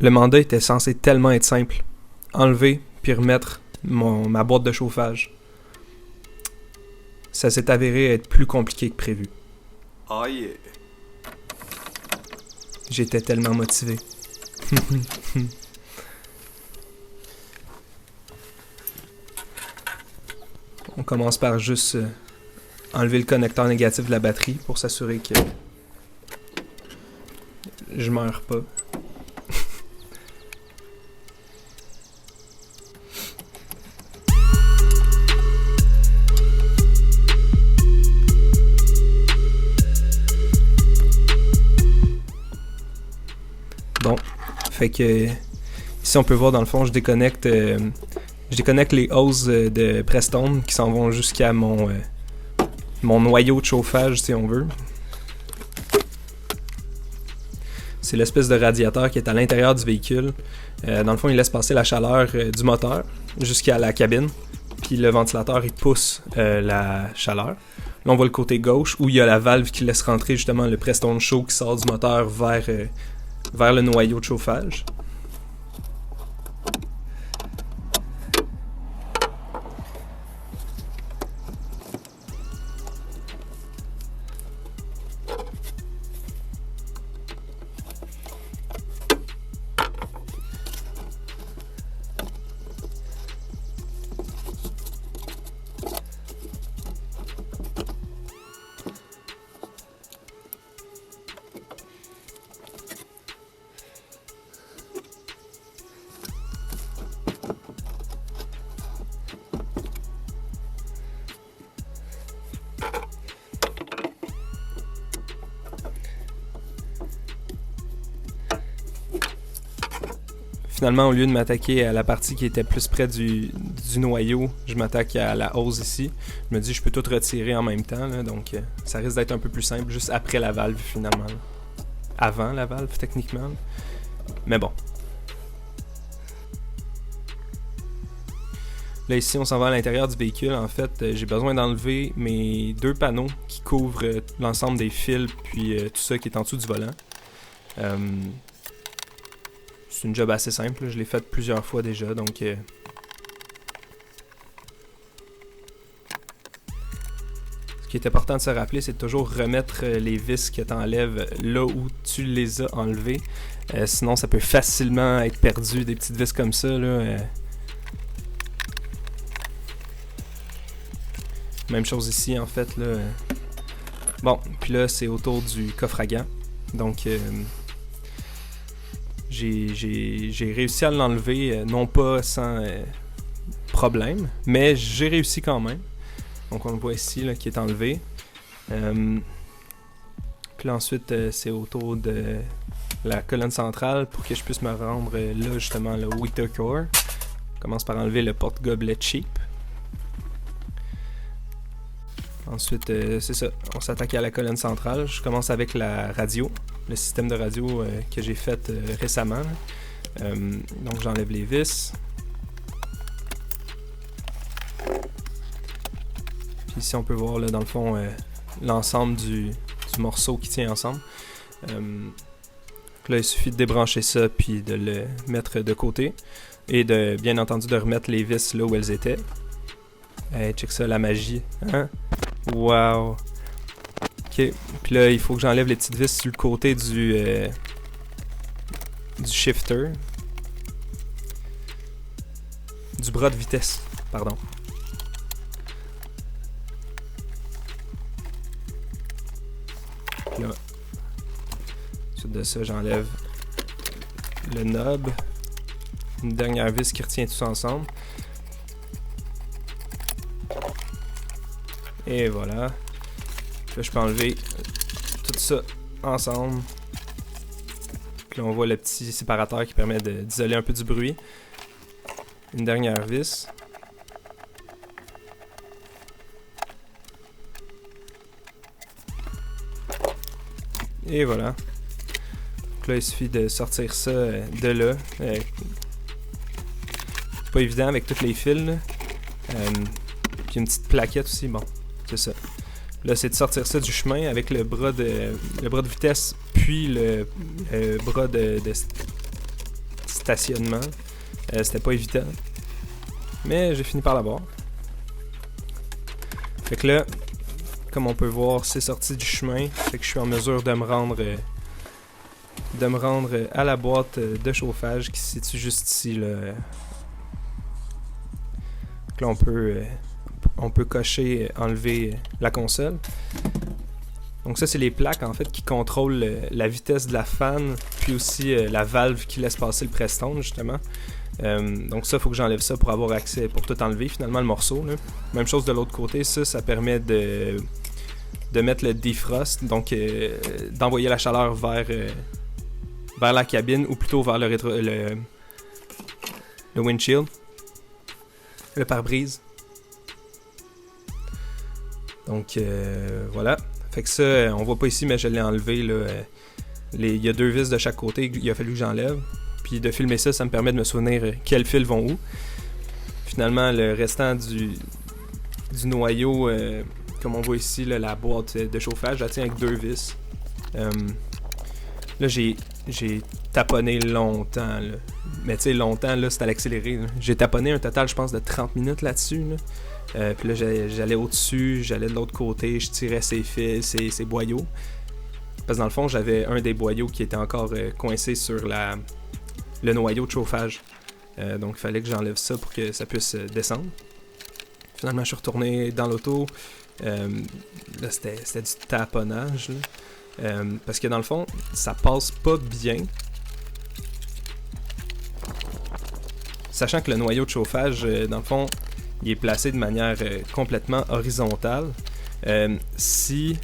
Le mandat était censé tellement être simple. Enlever puis remettre ma boîte de chauffage. Ça s'est avéré être plus compliqué que prévu. Oh yeah. J'étais tellement motivé. On commence par juste enlever le connecteur négatif de la batterie pour s'assurer que je meurs pas. Bon, fait que ici on peut voir dans le fond, je déconnecte les hoses de Prestone qui s'en vont jusqu'à mon noyau de chauffage si on veut. C'est l'espèce de radiateur qui est à l'intérieur du véhicule. Dans le fond, il laisse passer la chaleur du moteur jusqu'à la cabine. Puis le ventilateur, il pousse la chaleur. Là, on voit le côté gauche où il y a la valve qui laisse rentrer justement le Prestone chaud qui sort du moteur vers le noyau de chauffage. Finalement, au lieu de m'attaquer à la partie qui était plus près du noyau, je m'attaque à la hose ici. Je me dis je peux tout retirer en même temps, là, donc ça risque d'être un peu plus simple juste après la valve finalement. Là. Avant la valve techniquement. Là. Mais bon. Là ici, on s'en va à l'intérieur du véhicule. En fait, j'ai besoin d'enlever mes 2 panneaux qui couvrent l'ensemble des fils puis tout ça qui est en dessous du volant. C'est une job assez simple, là. Je l'ai faite plusieurs fois déjà, donc... Ce qui est important de se rappeler, c'est de toujours remettre les vis que tu enlèves là où tu les as enlevées. Sinon, ça peut facilement être perdu, des petites vis comme ça, là. Même chose ici, en fait, là. Bon, puis là, c'est autour du coffre à gants. Donc... J'ai réussi à l'enlever, non pas sans problème, mais j'ai réussi quand même. Donc on le voit ici là, qui est enlevé. Puis là, ensuite, c'est autour de la colonne centrale pour que je puisse me rendre là justement le Whittaker. On commence par enlever le porte-gobelet cheap. Ensuite, c'est ça, on s'attaque à la colonne centrale. Je commence avec la radio, le système de radio que j'ai fait récemment. Donc j'enlève les vis. Puis ici on peut voir là, dans le fond l'ensemble du morceau qui tient ensemble. Là il suffit de débrancher ça puis de le mettre de côté. Et de bien entendu de remettre les vis là où elles étaient. Hey, check ça, la magie. Hein? Wow! Ok, puis là il faut que j'enlève les petites vis sur le côté du shifter. Du bras de vitesse, pardon. Là, ensuite de ça, j'enlève le knob. Une dernière vis qui retient tout ça ensemble. Et voilà. Là, je peux enlever tout ça ensemble. Puis là, on voit le petit séparateur qui permet d'isoler un peu du bruit. Une dernière vis. Et voilà. Donc là, il suffit de sortir ça de là. C'est pas évident avec tous les fils. Là. Puis une petite plaquette aussi. Bon, c'est ça. Là, c'est de sortir ça du chemin avec le bras de vitesse, puis le bras de stationnement. C'était pas évident. Mais j'ai fini par l'avoir. Fait que là, comme on peut voir, c'est sorti du chemin. Fait que je suis en mesure de me rendre à la boîte de chauffage qui se situe juste ici. Là, donc là on peut cocher, enlever la console. Donc ça, c'est les plaques en fait qui contrôlent la vitesse de la fan, puis aussi la valve qui laisse passer le press-tone justement. Donc ça, il faut que j'enlève ça pour avoir accès, pour tout enlever finalement le morceau. Là. Même chose de l'autre côté, ça permet de mettre le defrost, donc d'envoyer la chaleur vers la cabine ou plutôt vers le windshield, le pare-brise. Donc voilà. Fait que ça, on voit pas ici, mais je l'ai enlevé. Il y a 2 vis de chaque côté, il a fallu que j'enlève. Puis de filmer ça, ça me permet de me souvenir quels fils vont où. Finalement, le restant du noyau, comme on voit ici, là, la boîte de chauffage, elle tient avec 2 vis. Là, j'ai taponné longtemps. Là. Mais tu sais, longtemps, là, c'est à l'accéléré. Là. J'ai taponné un total, je pense, de 30 minutes là-dessus. Là. Puis là, j'allais au-dessus, j'allais de l'autre côté, je tirais ses fils, ses boyaux. Parce que dans le fond, j'avais un des boyaux qui était encore coincé sur le noyau de chauffage. Donc il fallait que j'enlève ça pour que ça puisse descendre. Finalement, je suis retourné dans l'auto. Là, c'était du taponnage. Là. Parce que dans le fond, ça passe pas bien. Sachant que le noyau de chauffage, dans le fond, il est placé de manière complètement horizontale. Si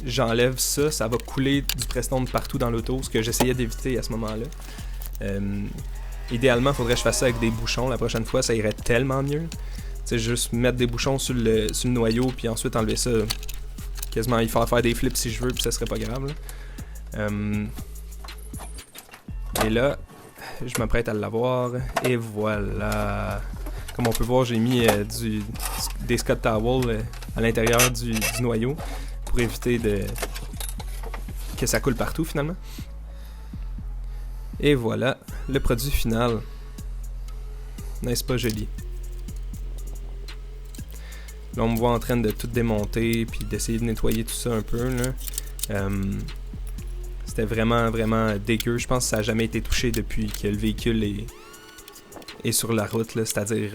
j'enlève ça, ça va couler du press-tone partout dans l'auto, ce que j'essayais d'éviter à ce moment-là. Idéalement, il faudrait que je fasse ça avec des bouchons. La prochaine fois, ça irait tellement mieux. Tu sais, juste mettre des bouchons sur le noyau, puis ensuite enlever ça. Quasiment, il faudrait faire des flips si je veux, puis ça serait pas grave. Là. Et là, je m'apprête à l'avoir. Et voilà. Comme on peut voir, j'ai mis des Scott Towel à l'intérieur du noyau pour éviter que ça coule partout finalement. Et voilà, le produit final. N'est-ce pas joli? Là, on me voit en train de tout démonter puis d'essayer de nettoyer tout ça un peu. Là. C'était vraiment, vraiment dégueu. Je pense que ça n'a jamais été touché depuis que le véhicule est sur la route, là, c'est-à-dire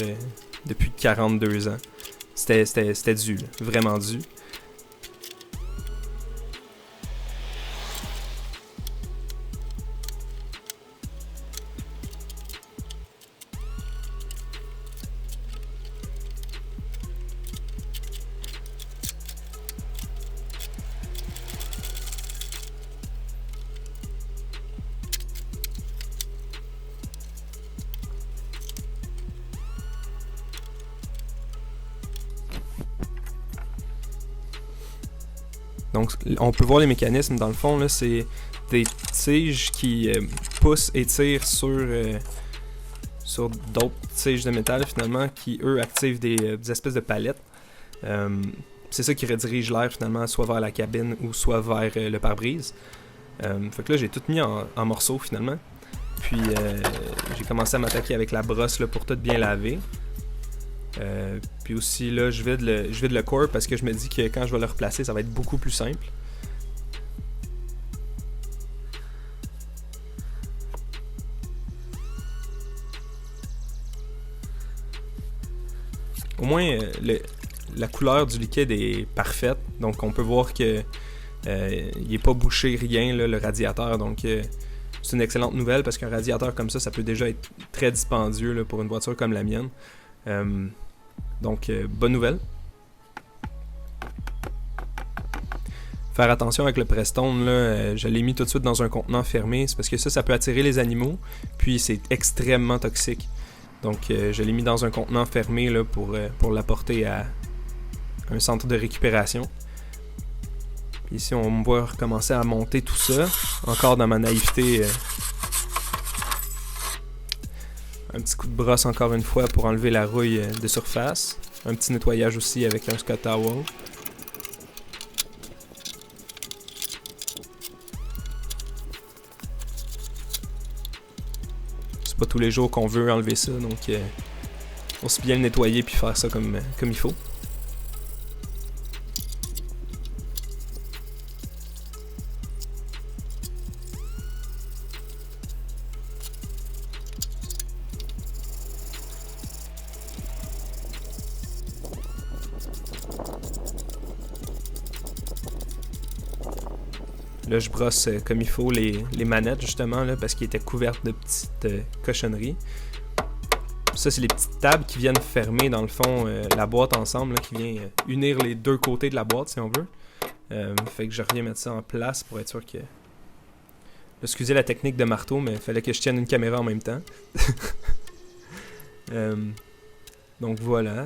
depuis 42 ans. C'était dû, là, vraiment dû. Donc, on peut voir les mécanismes, dans le fond, là, c'est des tiges qui poussent et tirent sur d'autres tiges de métal, finalement, qui, eux, activent des espèces de palettes. C'est ça qui redirige l'air, finalement, soit vers la cabine ou soit vers le pare-brise. Fait que là, j'ai tout mis en morceaux, finalement. Puis, j'ai commencé à m'attaquer avec la brosse là, pour tout bien laver. Puis aussi là je vide le corps parce que je me dis que quand je vais le replacer ça va être beaucoup plus simple. Au moins la couleur du liquide est parfaite, donc on peut voir que il n'est pas bouché rien là, le radiateur, donc c'est une excellente nouvelle parce qu'un radiateur comme ça peut déjà être très dispendieux là, pour une voiture comme la mienne. Donc, bonne nouvelle. Faire attention avec le press-tone, là, je l'ai mis tout de suite dans un contenant fermé, c'est parce que ça peut attirer les animaux, puis c'est extrêmement toxique. Donc, je l'ai mis dans un contenant fermé là, pour l'apporter à un centre de récupération. Puis ici, on me voit recommencer à monter tout ça, encore dans ma naïveté. Un petit coup de brosse encore une fois pour enlever la rouille de surface. Un petit nettoyage aussi avec un Scott Towel. pas tous les jours qu'on veut enlever ça, donc aussi bien le nettoyer puis faire ça comme il faut. Là, je brosse comme il faut les manettes, justement, là, parce qu'ils étaient couvertes de petites cochonneries. Ça, c'est les petites tables qui viennent fermer, dans le fond, la boîte ensemble, là, qui vient unir les deux côtés de la boîte, si on veut. Fait que je reviens mettre ça en place pour être sûr que... Excusez la technique de marteau, mais il fallait que je tienne une caméra en même temps. Donc voilà.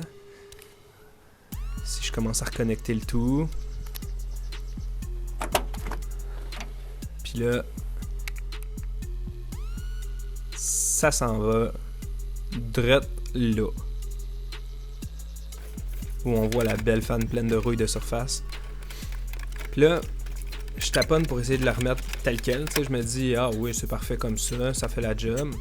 Si je commence à reconnecter le tout... Puis là, ça s'en va drette là. Où on voit la belle fan pleine de rouille de surface. Puis là, je taponne pour essayer de la remettre telle quelle. Tu sais, je me dis, ah oui, c'est parfait comme ça fait la job.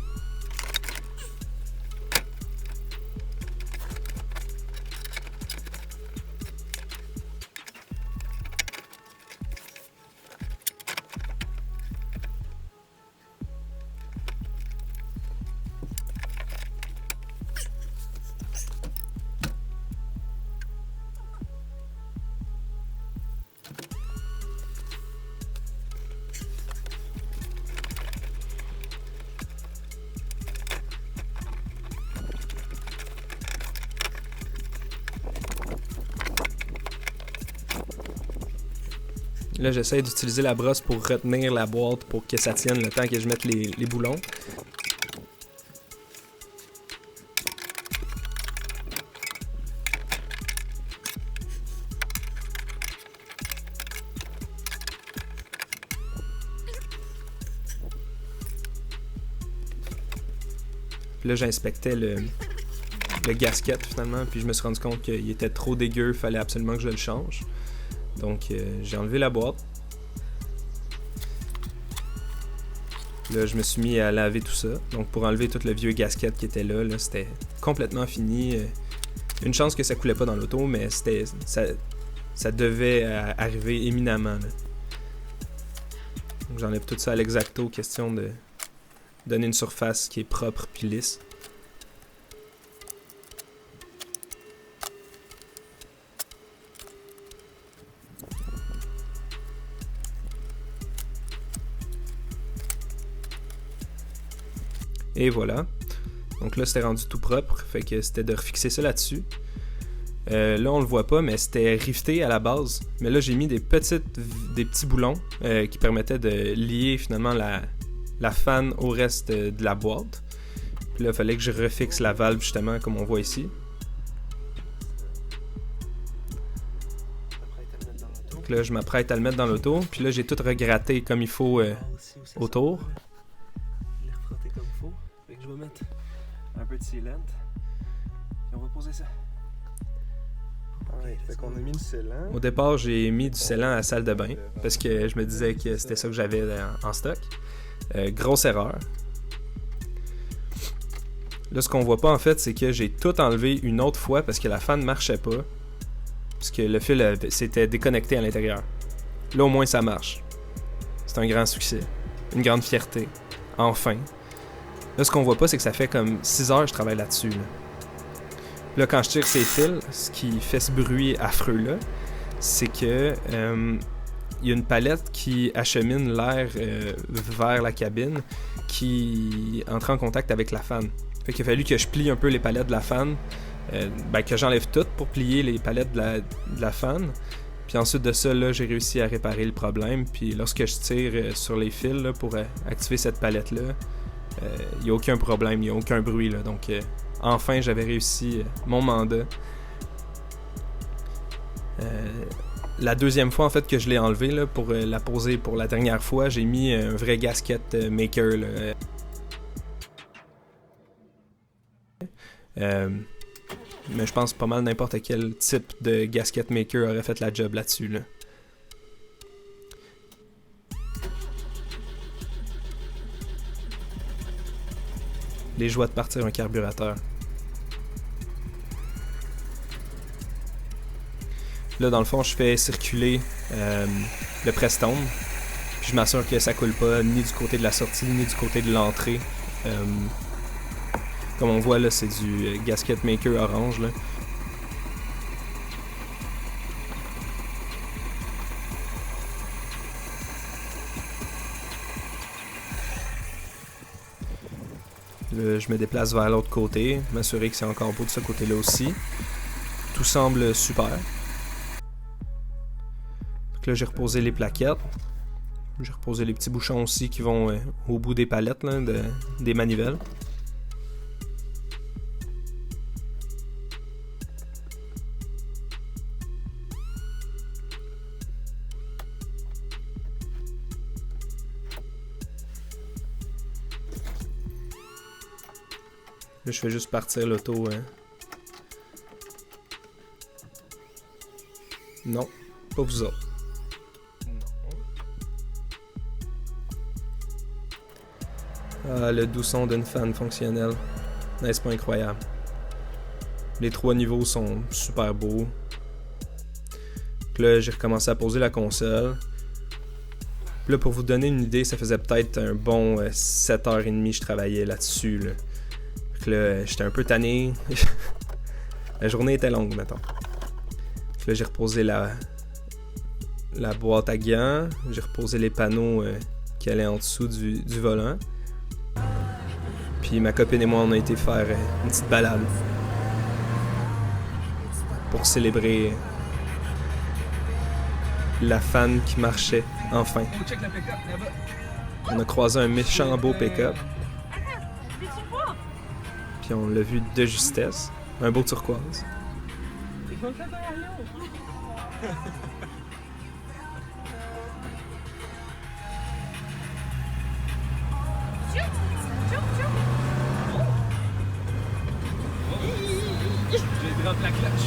Là, j'essaie d'utiliser la brosse pour retenir la boîte pour que ça tienne le temps que je mette les boulons. Puis là, j'inspectais le gasket finalement, puis je me suis rendu compte qu'il était trop dégueu, il fallait absolument que je le change. Donc, j'ai enlevé la boîte. Là, je me suis mis à laver tout ça. Donc, pour enlever tout le vieux gasket qui était là, c'était complètement fini. Une chance que ça coulait pas dans l'auto, mais ça devait arriver éminemment. Là. Donc, j'enlève tout ça à l'exacto, question de donner une surface qui est propre puis lisse. Et voilà. Donc là, c'était rendu tout propre. Fait que c'était de refixer ça là-dessus. Là, on le voit pas, mais c'était rifté à la base. Mais là, j'ai mis des petits boulons qui permettaient de lier finalement la fan au reste de la boîte. Puis là, il fallait que je refixe la valve justement, comme on voit ici. Donc là, je m'apprête à le mettre dans l'auto. Puis là, j'ai tout regratté comme il faut autour. Je vais mettre un peu de sealant et on va poser ça. Ouais, fait qu'on a mis le scellant. Au départ, j'ai mis du scellant à la salle de bain parce que je me disais que c'était ça que j'avais en stock. Grosse erreur. Là, ce qu'on voit pas en fait, c'est que j'ai tout enlevé une autre fois parce que la fan ne marchait pas. Parce que le fil s'était déconnecté à l'intérieur. Là, au moins, ça marche. C'est un grand succès. Une grande fierté. Enfin. Là, ce qu'on voit pas, c'est que ça fait comme 6 heures que je travaille là-dessus. Là, quand je tire ces fils, ce qui fait ce bruit affreux-là, c'est que il y a une palette qui achemine l'air vers la cabine qui entre en contact avec la fan. Fait qu'il a fallu que je plie un peu les palettes de la fan, que j'enlève toutes pour plier les palettes de la fan. Puis ensuite de ça, là, j'ai réussi à réparer le problème. Puis lorsque je tire sur les fils là, pour activer cette palette-là, il n'y a aucun problème, il n'y a aucun bruit. Là. Donc, enfin, j'avais réussi mon mandat. La deuxième fois, en fait, que je l'ai enlevé là, pour la poser pour la dernière fois, j'ai mis un vrai gasket maker. Là. Mais je pense pas mal n'importe quel type de gasket maker aurait fait la job là-dessus. Là. les joies de partir un carburateur. Là, dans le fond, je fais circuler le press-tombe. Puis je m'assure que ça coule pas ni du côté de la sortie, ni du côté de l'entrée. Comme on voit là, c'est du gasket maker orange là. Là, je me déplace vers l'autre côté, m'assurer que c'est encore beau de ce côté-là aussi. Tout semble super. Donc là, j'ai reposé les plaquettes. J'ai reposé les petits bouchons aussi qui vont au bout des palettes là, des manivelles. Là, je fais juste partir l'auto. Non, pas vous autres. Ah, le doux son d'une fan fonctionnelle. N'est-ce pas incroyable? Les 3 niveaux sont super beaux. Donc là, j'ai recommencé à poser la console. Là, pour vous donner une idée, ça faisait peut-être un bon 7h30 que je travaillais là-dessus. Là. Donc là, j'étais un peu tanné. La journée était longue, mettons. Donc là, j'ai reposé la boîte à gants. J'ai reposé les panneaux qui allaient en dessous du volant. Puis ma copine et moi, on a été faire une petite balade pour célébrer la fan qui marchait, enfin. On a croisé un méchant beau pick-up. Puis on l'a vu de justesse. Un beau turquoise. J'ai drop la clutch.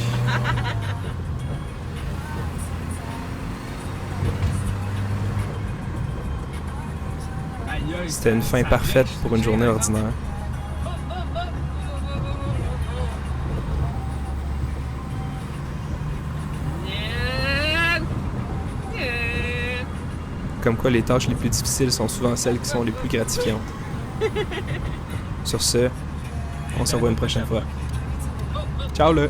C'était une fin parfaite pour une journée ordinaire. Comme quoi, les tâches les plus difficiles sont souvent celles qui sont les plus gratifiantes. Sur ce, on se revoit une prochaine fois. Ciao là!